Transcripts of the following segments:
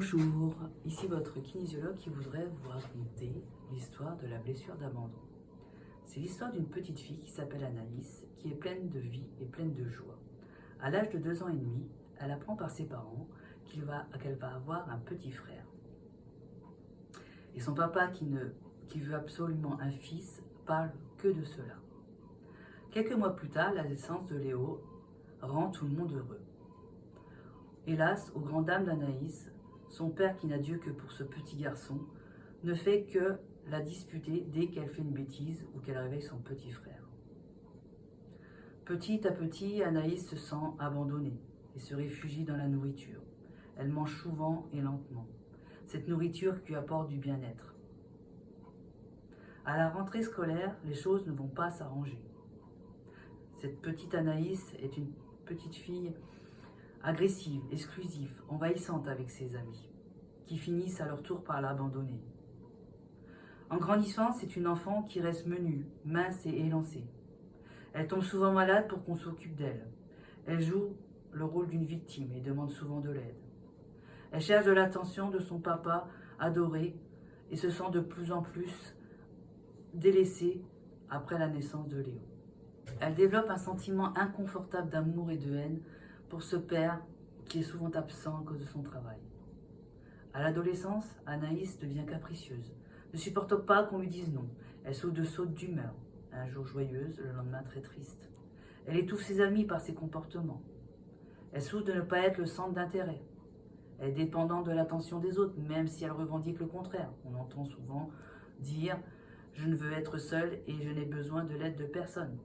Bonjour, ici votre kinésiologue qui voudrait vous raconter l'histoire de la blessure d'abandon. C'est l'histoire d'une petite fille qui s'appelle Anaïs, qui est pleine de vie et pleine de joie. À l'âge de 2 ans et demi, elle apprend par ses parents qu'elle va avoir un petit frère. Et son papa, qui veut absolument un fils, parle que de cela. Quelques mois plus tard, la naissance de Léo rend tout le monde heureux. Hélas, aux grandes dames d'Anaïs, son père, qui n'a Dieu que pour ce petit garçon, ne fait que la disputer dès qu'elle fait une bêtise ou qu'elle réveille son petit frère. Petit à petit, Anaïs se sent abandonnée et se réfugie dans la nourriture. Elle mange souvent et lentement. Cette nourriture lui apporte du bien-être. À la rentrée scolaire, les choses ne vont pas s'arranger. Cette petite Anaïs est une petite fille agressive, exclusive, envahissante avec ses amis, qui finissent à leur tour par l'abandonner. En grandissant, c'est une enfant qui reste menue, mince et élancée. Elle tombe souvent malade pour qu'on s'occupe d'elle. Elle joue le rôle d'une victime et demande souvent de l'aide. Elle cherche de l'attention de son papa adoré et se sent de plus en plus délaissée après la naissance de Léo. Elle développe un sentiment inconfortable d'amour et de haine pour ce père qui est souvent absent à cause de son travail. À l'adolescence, Anaïs devient capricieuse, ne supporte pas qu'on lui dise non. Elle saute d'humeur, un jour joyeuse, le lendemain très triste. Elle étouffe ses amis par ses comportements. Elle souffre de ne pas être le centre d'intérêt. Elle est dépendante de l'attention des autres, même si elle revendique le contraire. On entend souvent dire « je ne veux être seule et je n'ai besoin de l'aide de personne ».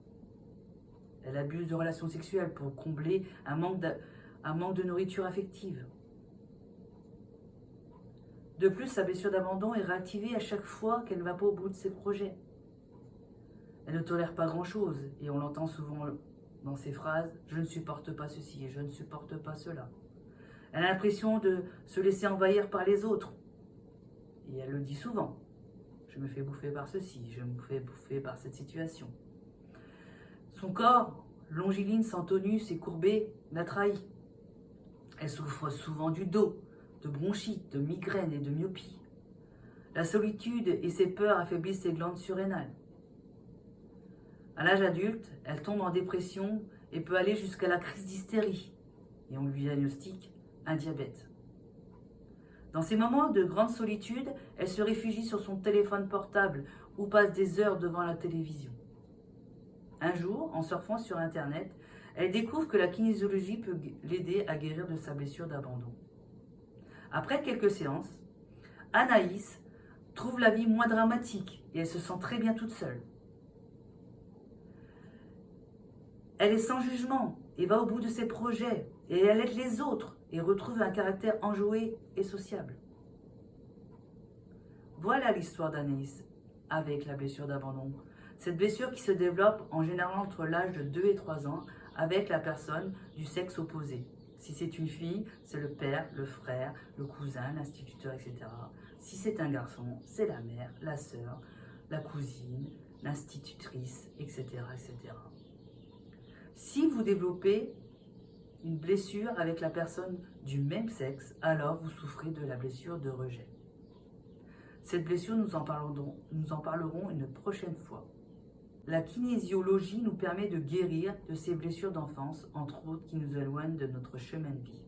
Elle abuse de relations sexuelles pour combler un manque de nourriture affective. De plus, sa blessure d'abandon est réactivée à chaque fois qu'elle ne va pas au bout de ses projets. Elle ne tolère pas grand-chose et on l'entend souvent dans ses phrases « je ne supporte pas ceci et je ne supporte pas cela ». Elle a l'impression de se laisser envahir par les autres. Et elle le dit souvent « je me fais bouffer par ceci, je me fais bouffer par cette situation ». Son corps, longiligne, sans tonus et courbé, la trahit. Elle souffre souvent du dos, de bronchite, de migraine et de myopie. La solitude et ses peurs affaiblissent ses glandes surrénales. À l'âge adulte, elle tombe en dépression et peut aller jusqu'à la crise d'hystérie. Et on lui diagnostique un diabète. Dans ces moments de grande solitude, elle se réfugie sur son téléphone portable ou passe des heures devant la télévision. Un jour, en surfant sur Internet, elle découvre que la kinésiologie peut l'aider à guérir de sa blessure d'abandon. Après quelques séances, Anaïs trouve la vie moins dramatique et elle se sent très bien toute seule. Elle est sans jugement et va au bout de ses projets et elle aide les autres et retrouve un caractère enjoué et sociable. Voilà l'histoire d'Anaïs avec la blessure d'abandon. Cette blessure qui se développe en général entre l'âge de 2 et 3 ans avec la personne du sexe opposé. Si c'est une fille, c'est le père, le frère, le cousin, l'instituteur, etc. Si c'est un garçon, c'est la mère, la sœur, la cousine, l'institutrice, etc., etc. Si vous développez une blessure avec la personne du même sexe, alors vous souffrez de la blessure de rejet. Cette blessure, nous en parlerons une prochaine fois. La kinésiologie nous permet de guérir de ces blessures d'enfance, entre autres qui nous éloignent de notre chemin de vie.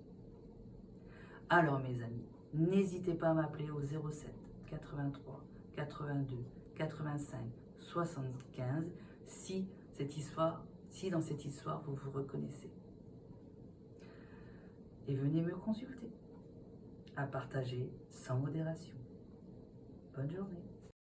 Alors mes amis, n'hésitez pas à m'appeler au 07 83 82 85 75 si dans cette histoire vous vous reconnaissez. Et venez me consulter, à partager sans modération. Bonne journée.